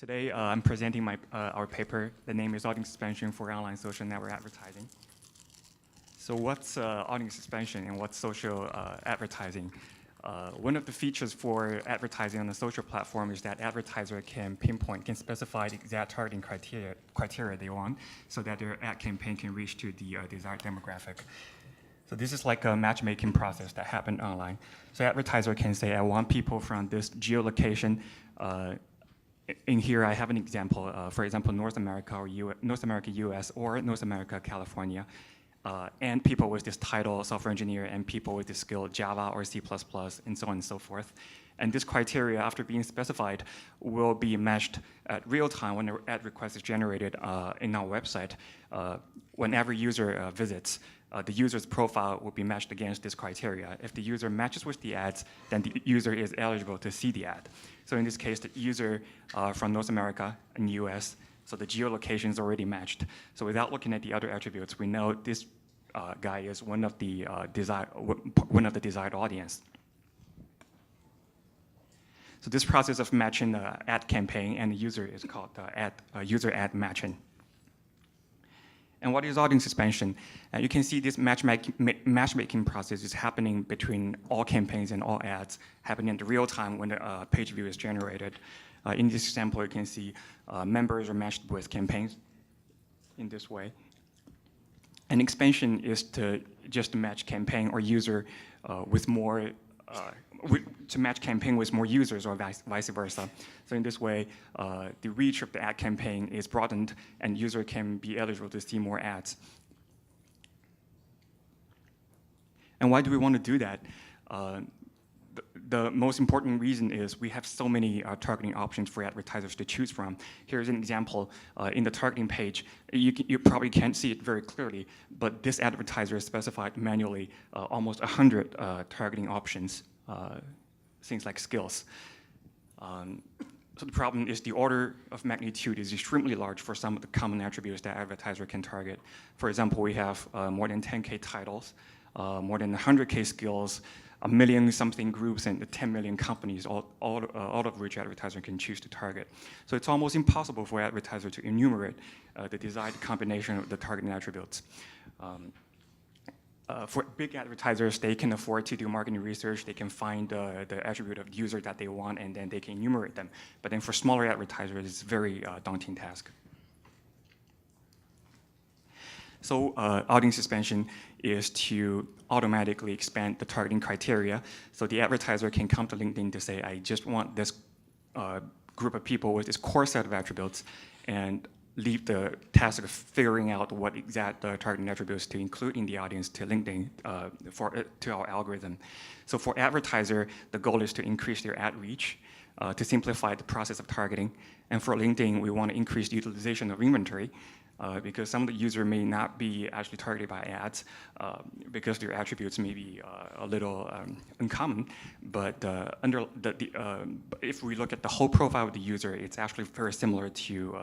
Today, I'm presenting our paper. The name is Audience Expansion for Online Social Network Advertising. So what's audience expansion and what's social advertising? One of the features for advertising on a social platform is that advertiser can specify the exact targeting criteria they want so that their ad campaign can reach to the desired demographic. So this is like a matchmaking process that happened online. So advertiser can say, I want people from this geolocation. In here, I have an example. For example, North America, North America, US, or North America, California. And people with this title, software engineer, and people with this skill, Java or C++, and so on and so forth. And this criteria, after being specified, will be matched at real time when the ad request is generated in our website. Whenever user visits, the user's profile will be matched against this criteria. If the user matches with the ads, then the user is eligible to see the ad. So in this case, the user from North America and US, so the geolocation is already matched. So without looking at the other attributes, we know this guy is one of the desired audience. So this process of matching the ad campaign and the user is called user ad matching. And what is audience expansion? You can see this matchmaking process is happening between all campaigns and all ads, happening in real time when the page view is generated. In this example, you can see members are matched with campaigns in this way. And expansion is to just match campaign or user with more, to match campaign with more users or vice versa. So in this way, the reach of the ad campaign is broadened and user can be eligible to see more ads. And why do we want to do that? The most important reason is we have so many targeting options for advertisers to choose from. Here's an example. In the targeting page, you probably can't see it very clearly, but this advertiser has specified manually almost 100 targeting options, things like skills. So the problem is the order of magnitude is extremely large for some of the common attributes that advertiser can target. For example, we have more than 10K titles, more than 100K skills, 1 million something groups, and 10 million companies, all of which advertiser can choose to target. So it's almost impossible for advertiser to enumerate the desired combination of the targeting attributes. For big advertisers, they can afford to do marketing research. They can find the attribute of the user that they want, and then they can enumerate them. But then for smaller advertisers, it's a very daunting task. So audience expansion is to automatically expand the targeting criteria. So the advertiser can come to LinkedIn to say, I just want this group of people with this core set of attributes, and leave the task of figuring out what exact targeting attributes to include in the audience to LinkedIn to our algorithm. So for advertiser, the goal is to increase their ad reach, to simplify the process of targeting. And for LinkedIn, we want to increase the utilization of inventory, because some of the users may not be actually targeted by ads because their attributes may be a little uncommon. But if we look at the whole profile of the user, it's actually very similar to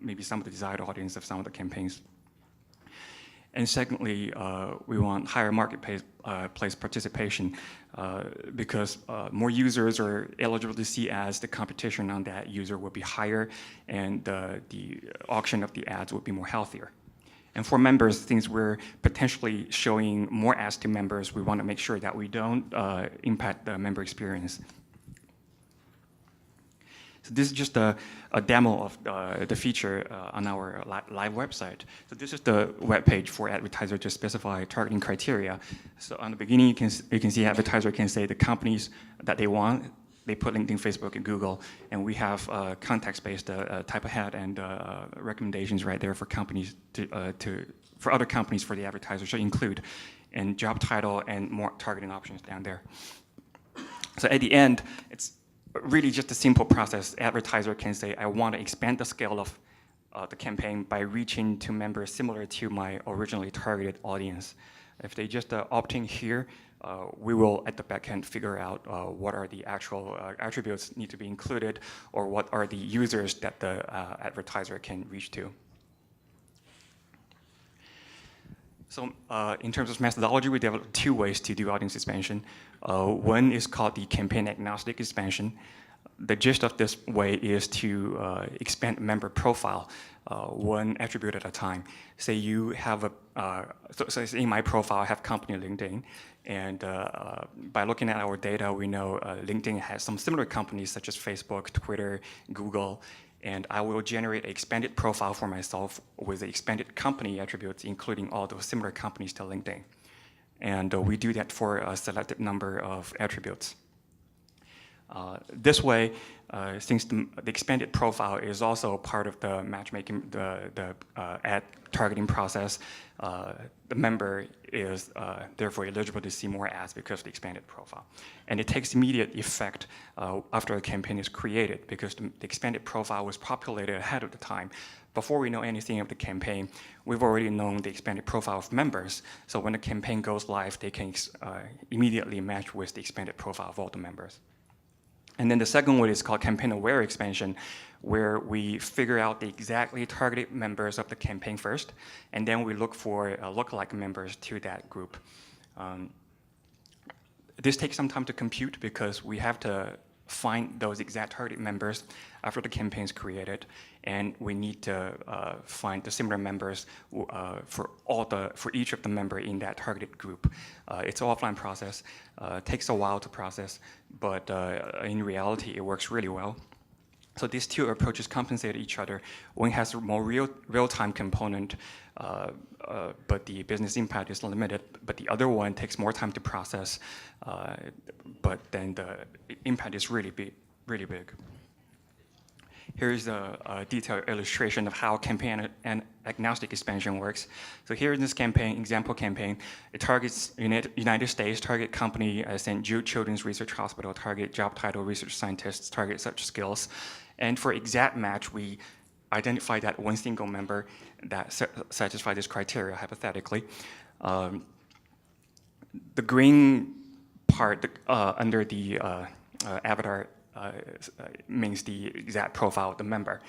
maybe some of the desired audience of some of the campaigns. And secondly, we want higher marketplace participation because more users are eligible to see ads, the competition on that user will be higher, and the auction of the ads will be more healthier. And for members, since we're potentially showing more ads to members, we want to make sure that we don't impact the member experience. So this is just a demo of the feature on our live website. So this is the web page for advertiser to specify targeting criteria. So on the beginning, you can see advertiser can say the companies that they want. They put LinkedIn, Facebook, and Google, and we have context-based type ahead and recommendations right there for companies for other companies for the advertiser to include, and job title and more targeting options down there. So at the end, it's really just a simple process. Advertiser can say, I want to expand the scale of the campaign by reaching to members similar to my originally targeted audience. If they just opt in here, we will at the back end figure out what are the actual attributes need to be included, or what are the users that the advertiser can reach to. So in terms of methodology, we developed 2 ways to do audience expansion. One is called the campaign agnostic expansion. The gist of this way is to expand member profile one attribute at a time. Say you have so in my profile, I have company LinkedIn, and by looking at our data, we know LinkedIn has some similar companies such as Facebook, Twitter, Google, and I will generate an expanded profile for myself with the expanded company attributes, including all those similar companies to LinkedIn. And we do that for a selected number of attributes. This way, since the expanded profile is also part of the matchmaking, the ad targeting process, the member is therefore eligible to see more ads because of the expanded profile. And it takes immediate effect after a campaign is created because the expanded profile was populated ahead of the time. Before we know anything of the campaign, we've already known the expanded profile of members. So when the campaign goes live, they can immediately match with the expanded profile of all the members. And then the second one is called campaign-aware expansion, where we figure out the exactly targeted members of the campaign first, and then we look for lookalike members to that group. This takes some time to compute because we have to find those exact targeted members after the campaign is created, and we need to find the similar members for each of the members in that targeted group. It's an offline process. Takes a while to process, but in reality, it works really well. So these two approaches compensate each other. One has a more real-time component, but the business impact is limited. But the other one takes more time to process, but then the impact is really big. Really big. Here's a detailed illustration of how campaign and agnostic expansion works. So here in this campaign, example campaign, it targets United States, target company St. Jude Children's Research Hospital, target job title research scientists, target such skills. And for exact match, we identify that one single member that satisfies this criteria, hypothetically. The green part under the avatar means the exact profile of the member.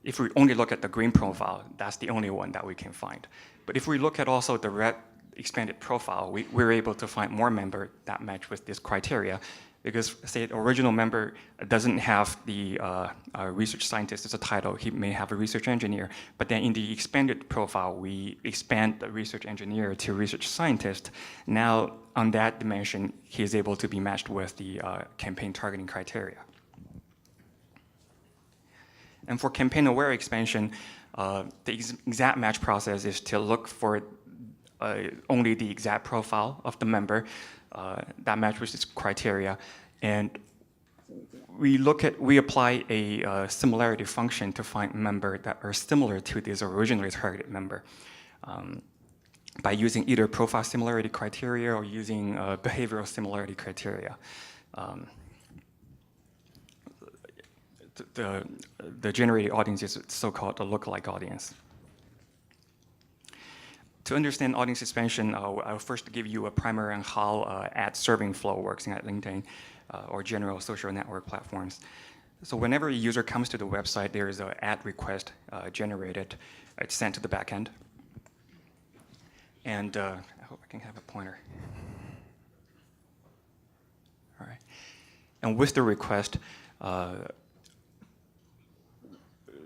If we only look at the green profile, that's the only one that we can find. But if we look at also the red expanded profile, we're able to find more members that match with this criteria. Because, say, the original member doesn't have the research scientist as a title. He may have a research engineer. But then in the expanded profile, we expand the research engineer to research scientist. Now, on that dimension, he is able to be matched with the campaign targeting criteria. And for campaign-aware expansion, the exact match process is to look for only the exact profile of the member that match with this criteria, and we apply a similarity function to find members that are similar to this originally targeted member by using either profile similarity criteria or using behavioral similarity criteria. The generated audience is so-called a lookalike audience. To understand audience expansion, I'll first give you a primer on how ad serving flow works in LinkedIn or general social network platforms. So whenever a user comes to the website, there is an ad request generated. It's sent to the backend. And I hope I can have a pointer. All right. And with the request,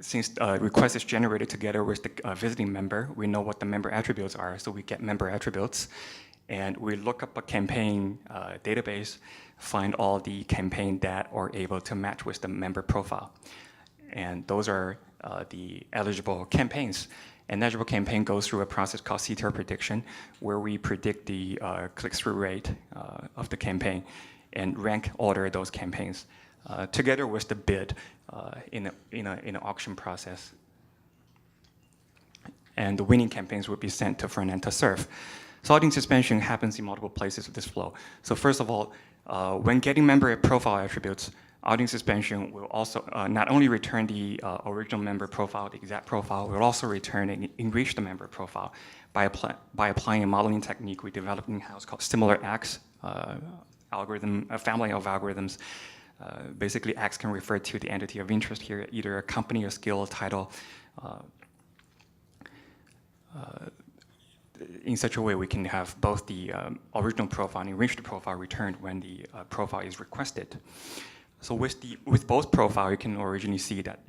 since request is generated together with the visiting member, we know what the member attributes are, so we get member attributes. And we look up a campaign database, find all the campaign that are able to match with the member profile. And those are the eligible campaigns. An eligible campaign goes through a process called CTR prediction, where we predict the click-through rate of the campaign and rank order those campaigns. Together with the bid in an auction process. And the winning campaigns will be sent to front end to serve. So audience expansion happens in multiple places of this flow. So first of all, when getting member profile attributes, audience expansion will also not only return the original member profile, the exact profile, will also return and enrich the member profile by applying a modeling technique we developed in-house called SimilarX algorithm, a family of algorithms. Basically, X can refer to the entity of interest here, either a company, a skill, a title. In such a way, we can have both the original profile and enriched profile returned when the profile is requested. So with both profile, you can originally see that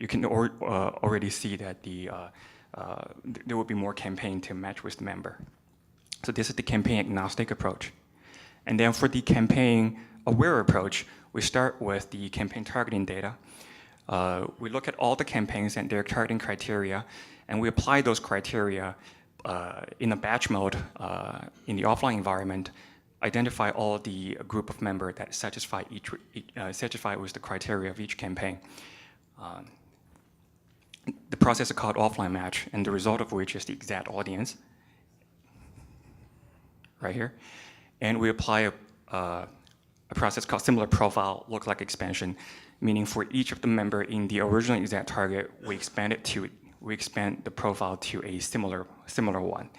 already see that there will be more campaign to match with the member. So this is the campaign agnostic approach. And then for the campaign aware approach, we start with the campaign targeting data. We look at all the campaigns and their targeting criteria, and we apply those criteria in a batch mode in the offline environment, identify all the group of members that satisfy with the criteria of each campaign. The process is called offline match, and the result of which is the exact audience, right here. And we apply a process called similar profile lookalike expansion, meaning for each of the member in the original exact target, we expand the profile to a similar one.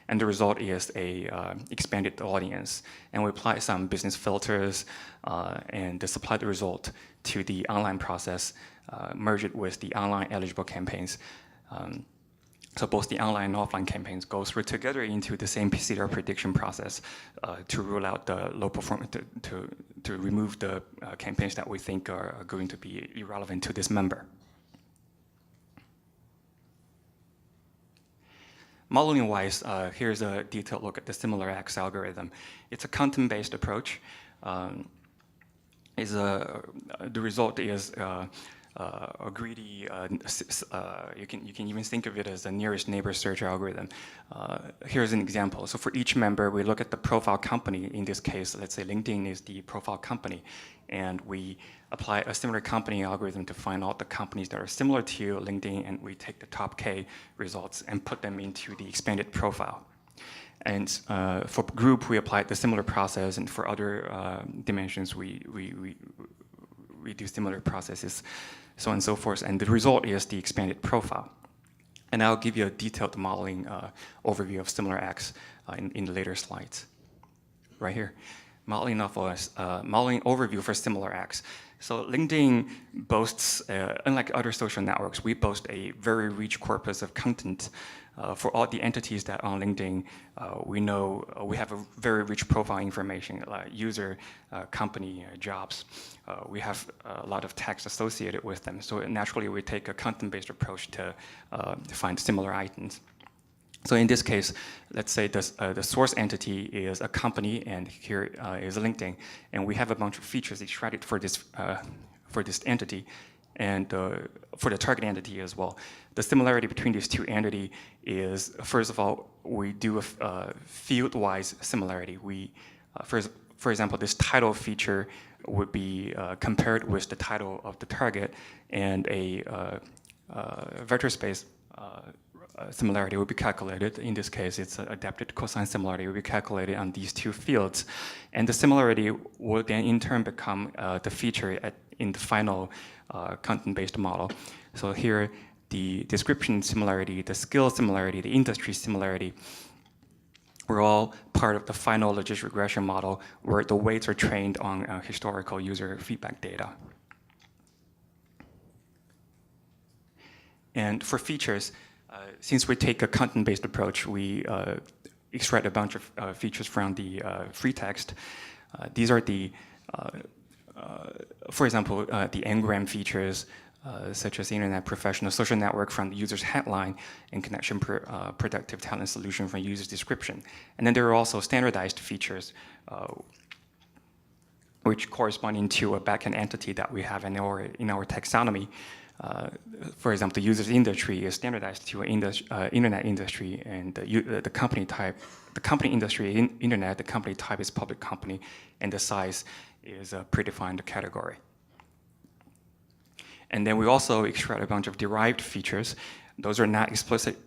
And the result is a expanded audience. And we apply some business filters and supply the result to the online process, merge it with the online eligible campaigns. So both the online and offline campaigns go through together into the same CTR prediction process to rule out the low performance, to remove the campaigns that we think are going to be irrelevant to this member. Modeling-wise, here's a detailed look at the SimilarX algorithm. It's a content-based approach. The result is a greedy, you can even think of it as a nearest neighbor search algorithm. Here's an example. So for each member, we look at the profile company. In this case, let's say LinkedIn is the profile company. And we apply a similar company algorithm to find out the companies that are similar to LinkedIn, and we take the top K results and put them into the expanded profile. And for group, we apply the similar process, and for other dimensions, we do similar processes, so on and so forth. And the result is the expanded profile. And I'll give you a detailed modeling overview of SimilarX in the later slides. Right here. Modeling overview for SimilarX. So LinkedIn boasts, unlike other social networks, we boast a very rich corpus of content. For all the entities that are on LinkedIn, we know we have a very rich profile information, like user, company, jobs. We have a lot of text associated with them. So naturally, we take a content-based approach to find similar items. So in this case, let's say the source entity is a company, and here is LinkedIn, and we have a bunch of features extracted for this entity, and for the target entity as well. The similarity between these two entities is, first of all, we do a field-wise similarity. We, for example, this title feature would be compared with the title of the target, and a vector space similarity will be calculated. In this case, it's adapted cosine similarity will be calculated on these two fields. And the similarity will then in turn become the feature in the final content-based model. So here, the description similarity, the skill similarity, the industry similarity, were all part of the final logistic regression model where the weights are trained on historical user feedback data. And for features, since we take a content-based approach, we extract a bunch of features from the free text. These are the, for example, the n-gram features, such as Internet Professional Social Network from the user's headline and Connection Productive Talent Solution from user's description. And then there are also standardized features which corresponding to a backend entity that we have in our taxonomy. For example, the user's industry is standardized to an internet industry, and the company type, the company industry internet, the company type is public company, and the size is a predefined category. And then we also extract a bunch of derived features. Those are not explicit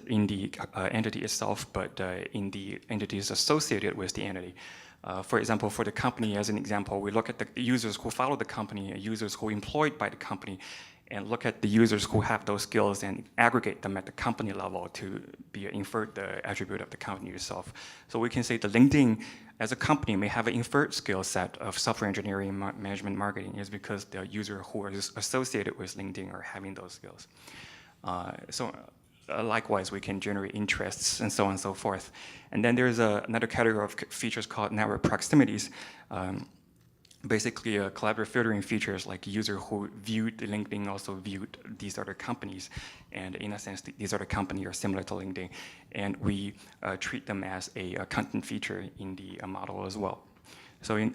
in the entity itself, but in the entities associated with the entity. For example, for the company, as an example, we look at the users who follow the company, users who are employed by the company, and look at the users who have those skills and aggregate them at the company level to be inferred the attribute of the company itself. So we can say the LinkedIn as a company may have an inferred skill set of software engineering, management, marketing, is because the user who is associated with LinkedIn are having those skills. Likewise, we can generate interests and so on and so forth. And then there's another category of features called network proximities. basically collaborative filtering features like user who viewed LinkedIn also viewed these other companies, and in a sense these other companies are similar to LinkedIn, and we treat them as a content feature in the model as well. So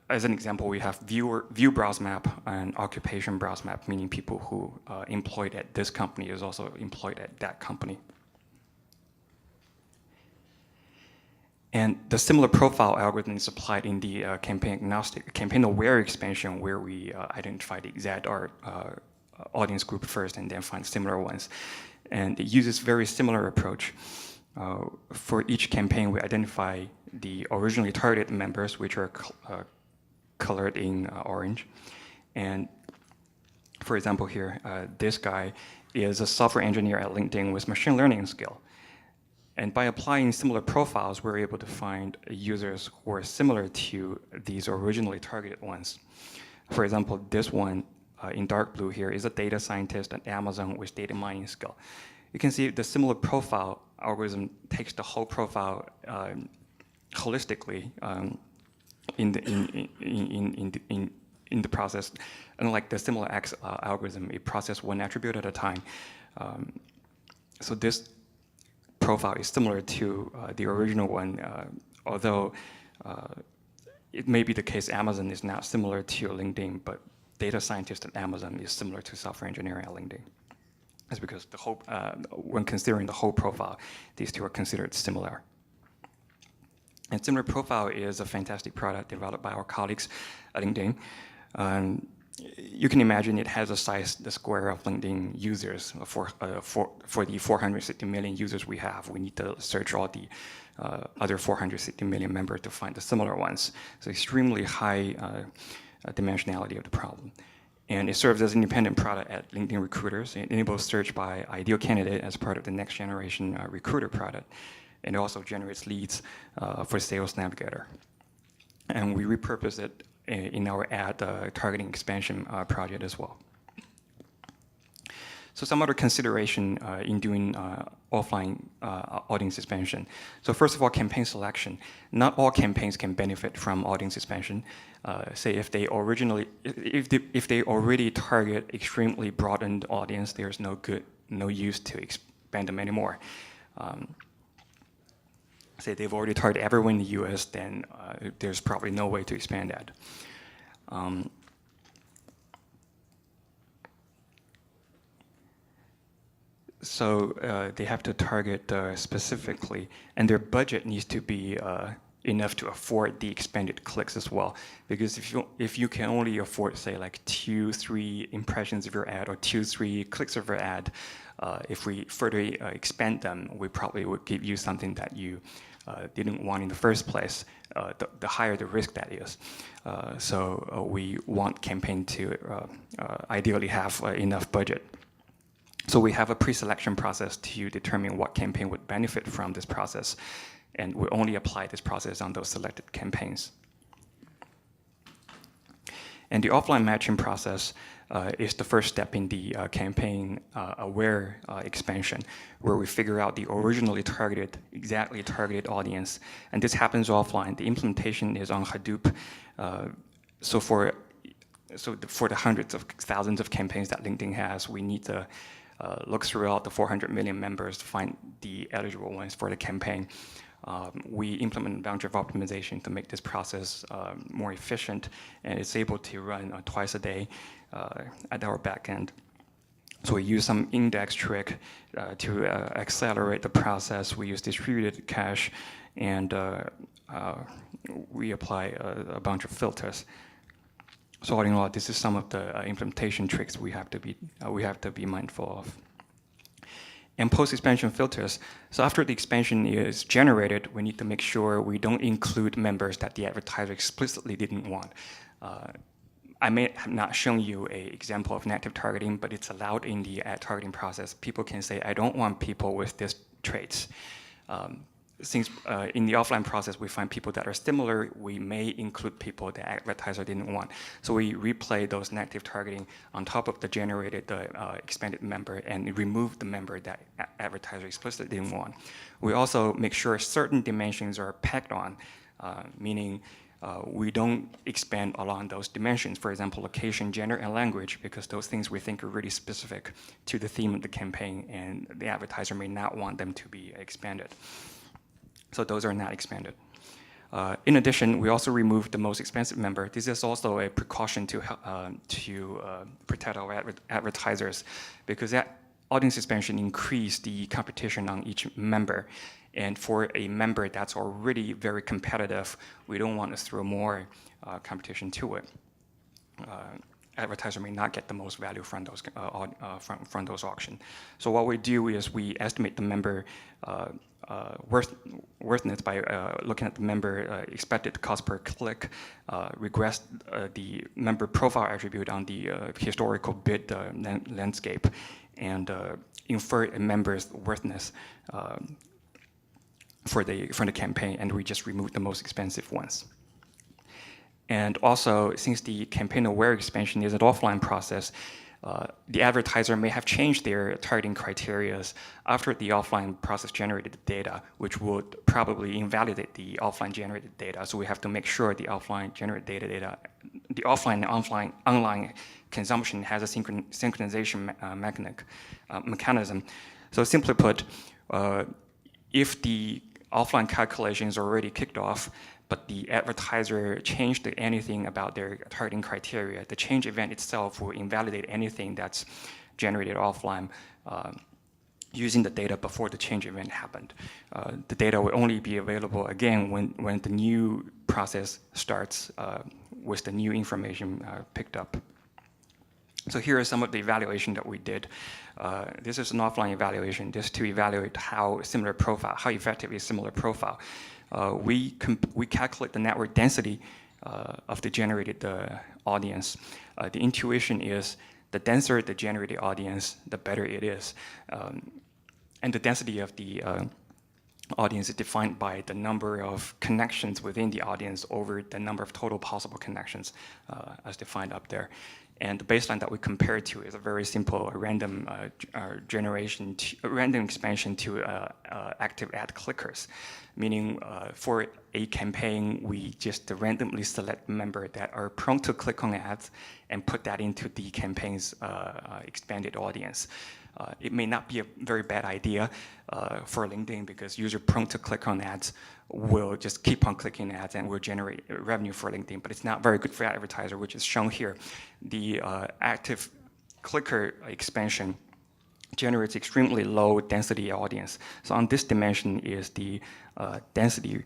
as an example, we have view browse map and occupation browse map, meaning people who employed at this company is also employed at that company. And the similar profile algorithm is applied in the campaign aware expansion, where we identify the exact audience group first and then find similar ones. And it uses very similar approach. For each campaign, we identify the originally targeted members, which are colored in orange. And for example here, this guy is a software engineer at LinkedIn with machine learning skill. And by applying similar profiles, we're able to find users who are similar to these originally targeted ones. For example, this one in dark blue here is a data scientist at Amazon with data mining skill. You can see the similar profile algorithm takes the whole profile holistically in the process. Unlike the similar X algorithm, it processes one attribute at a time. So this profile is similar to the original one, although it may be the case Amazon is not similar to LinkedIn, but data scientist at Amazon is similar to software engineer at LinkedIn. That's because the whole, when considering the whole profile, these two are considered similar. And Similar Profile is a fantastic product developed by our colleagues at LinkedIn. You can imagine it has a size the square of LinkedIn users for the 460 million users we have. We need to search all the other 460 million members to find the similar ones. So extremely high dimensionality of the problem. And it serves as an independent product at LinkedIn Recruiters. It enables search by ideal candidate as part of the next generation recruiter product. And it also generates leads for Sales Navigator. And we repurpose it in our ad targeting expansion project as well. So some other consideration in doing offline audience expansion. So first of all, campaign selection. Not all campaigns can benefit from audience expansion. Say if they already target extremely broadened audience, there's no use to expand them anymore. Say they've already targeted everyone in the US, then there's probably no way to expand that. So they have to target specifically, and their budget needs to be enough to afford the expanded clicks as well. Because if you can only afford, say, like 2-3 impressions of your ad or 2-3 clicks of your ad, if we further expand them, we probably would give you something that you didn't want in the first place, the higher the risk that is. So we want campaign to ideally have enough budget. So we have a pre-selection process to determine what campaign would benefit from this process, and we only apply this process on those selected campaigns. And the offline matching process is the first step in the campaign aware expansion, where we figure out the originally exactly targeted audience. And this happens offline. The implementation is on Hadoop. So for the hundreds of thousands of campaigns that LinkedIn has, we need to look throughout the 400 million members to find the eligible ones for the campaign. We implement a bunch of optimization to make this process more efficient, and it's able to run twice a day at our backend. So we use some index trick to accelerate the process. We use distributed cache, and we apply a bunch of filters. So all in all, this is some of the implementation tricks we have to be mindful of. And post-expansion filters. So after the expansion is generated, we need to make sure we don't include members that the advertiser explicitly didn't want. I may have not shown you an example of negative targeting, but it's allowed in the ad targeting process. People can say, I don't want people with these traits. Since in the offline process, we find people that are similar, we may include people the advertiser didn't want. So we replay those negative targeting on top of the generated expanded member and remove the member that advertiser explicitly didn't want. We also make sure certain dimensions are packed on, meaning we don't expand along those dimensions. For example, location, gender, and language, because those things we think are really specific to the theme of the campaign, and the advertiser may not want them to be expanded. So those are not expanded. In addition, we also removed the most expensive member. This is also a precaution to protect our advertisers, because that audience expansion increased the competition on each member. And for a member that's already very competitive, we don't want to throw more competition to it. Advertiser may not get the most value from those auctions. So what we do is we estimate the member worthiness by looking at the member expected cost per click, regress the member profile attribute on the historical bid landscape, and infer a member's worthiness for the campaign, and we just remove the most expensive ones. And also, since the campaign-aware expansion is an offline process, the advertiser may have changed their targeting criteria after the offline process generated the data, which would probably invalidate the offline generated data. So we have to make sure the offline generated data, the offline and online consumption has a synchronization mechanism. So simply put, if the offline calculation is already kicked off, but the advertiser changed anything about their targeting criteria, the change event itself will invalidate anything that's generated offline using the data before the change event happened. The data will only be available again when the new process starts with the new information picked up. So here are some of the evaluation that we did. This is an offline evaluation, just to evaluate how effective is similar profile. We calculate the network density of the generated audience. The intuition is the denser the generated audience, the better it is. And the density of the audience is defined by the number of connections within the audience over the number of total possible connections as defined up there. And the baseline that we compare to is a very simple random random expansion to active ad clickers, meaning for a campaign, we just randomly select members that are prone to click on ads and put that into the campaign's expanded audience. It may not be a very bad idea for LinkedIn, because users prone to click on ads will just keep on clicking ads and will generate revenue for LinkedIn, but it's not very good for advertiser, which is shown here. The active clicker expansion generates extremely low density audience. So on this dimension is the density,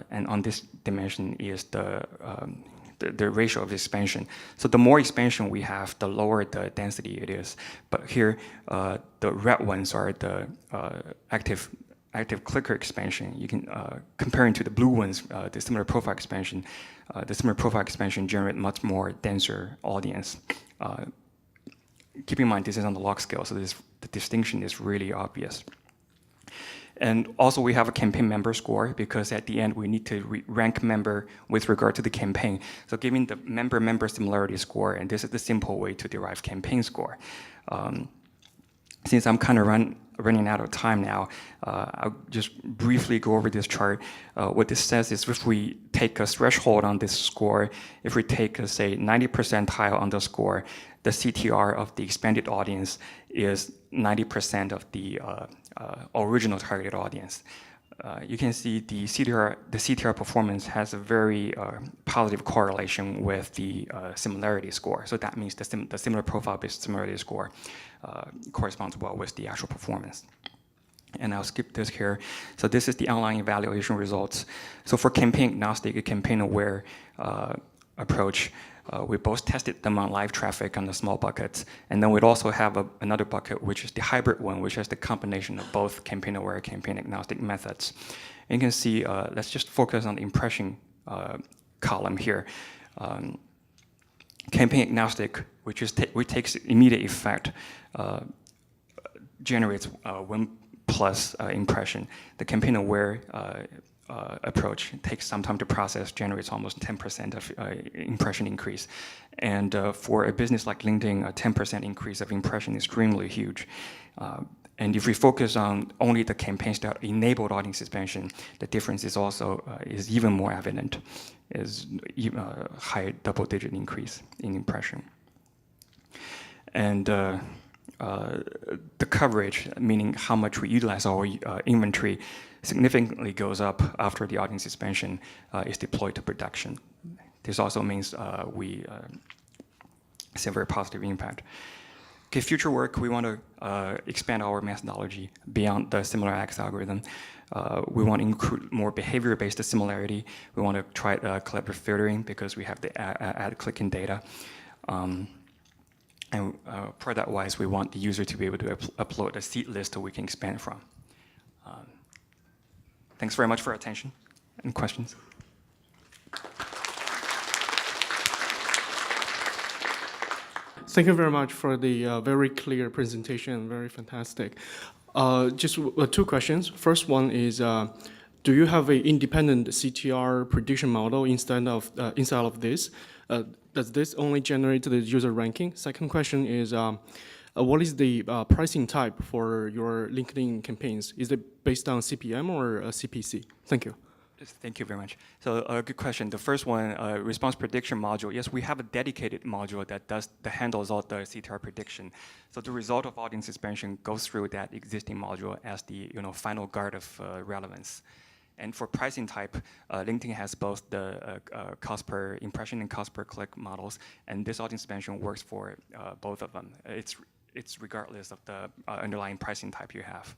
and on this dimension is the ratio of expansion. So the more expansion we have, the lower the density it is. But here, the red ones are the active clicker expansion. You can comparing to the blue ones, the similar profile expansion. The similar profile expansion generate much more denser audience. Keep in mind, this is on the log scale, so the distinction is really obvious. And also we have a campaign member score, because at the end we need to rank member with regard to the campaign. So giving the member similarity score, and this is the simple way to derive campaign score. Since I'm kind of running out of time now, I'll just briefly go over this chart. What this says is, if we take a threshold on this score, if we take, say, 90 percentile on the score, the CTR of the expanded audience is 90% of the original targeted audience. You can see the CTR performance has a very positive correlation with the similarity score. So that means the similar profile-based similarity score corresponds well with the actual performance. And I'll skip this here. So this is the online evaluation results. So for campaign agnostic, a campaign-aware approach, we both tested them on live traffic on the small buckets, and then we'd also have another bucket, which is the hybrid one, which has the combination of both campaign-aware, campaign-agnostic methods. And you can see, let's just focus on the impression column here. Campaign-agnostic, which takes immediate effect, generates 1+ impression. The campaign-aware approach takes some time to process, generates almost 10% of impression increase. And for a business like LinkedIn, a 10% increase of impression is extremely huge. And if we focus on only the campaigns that enabled audience expansion, the difference is also is even more evident, is a high double-digit increase in impression. And the coverage, meaning how much we utilize our inventory, significantly goes up after the audience expansion is deployed to production. This also means we see a very positive impact. Okay, future work, we want to expand our methodology beyond the similar X algorithm. We want to include more behavior-based similarity. We want to try collaborative filtering because we have the ad clicking data. And product-wise, we want the user to be able to upload a seed list that we can expand from. Thanks very much for your attention and questions. Thank you very much for the very clear presentation, very fantastic. Just two questions. First one is, do you have an independent CTR prediction model inside of this? Does this only generate the user ranking? Second question is, what is the pricing type for your LinkedIn campaigns? Is it based on CPM or CPC? Thank you. Thank you very much. So good question. The first one, response prediction module. Yes, we have a dedicated module that handles all the CTR prediction. So the result of audience expansion goes through that existing module as the final guard of relevance. And for pricing type, LinkedIn has both the cost per impression and cost per click models, and this audience expansion works for both of them. It's regardless of the underlying pricing type you have.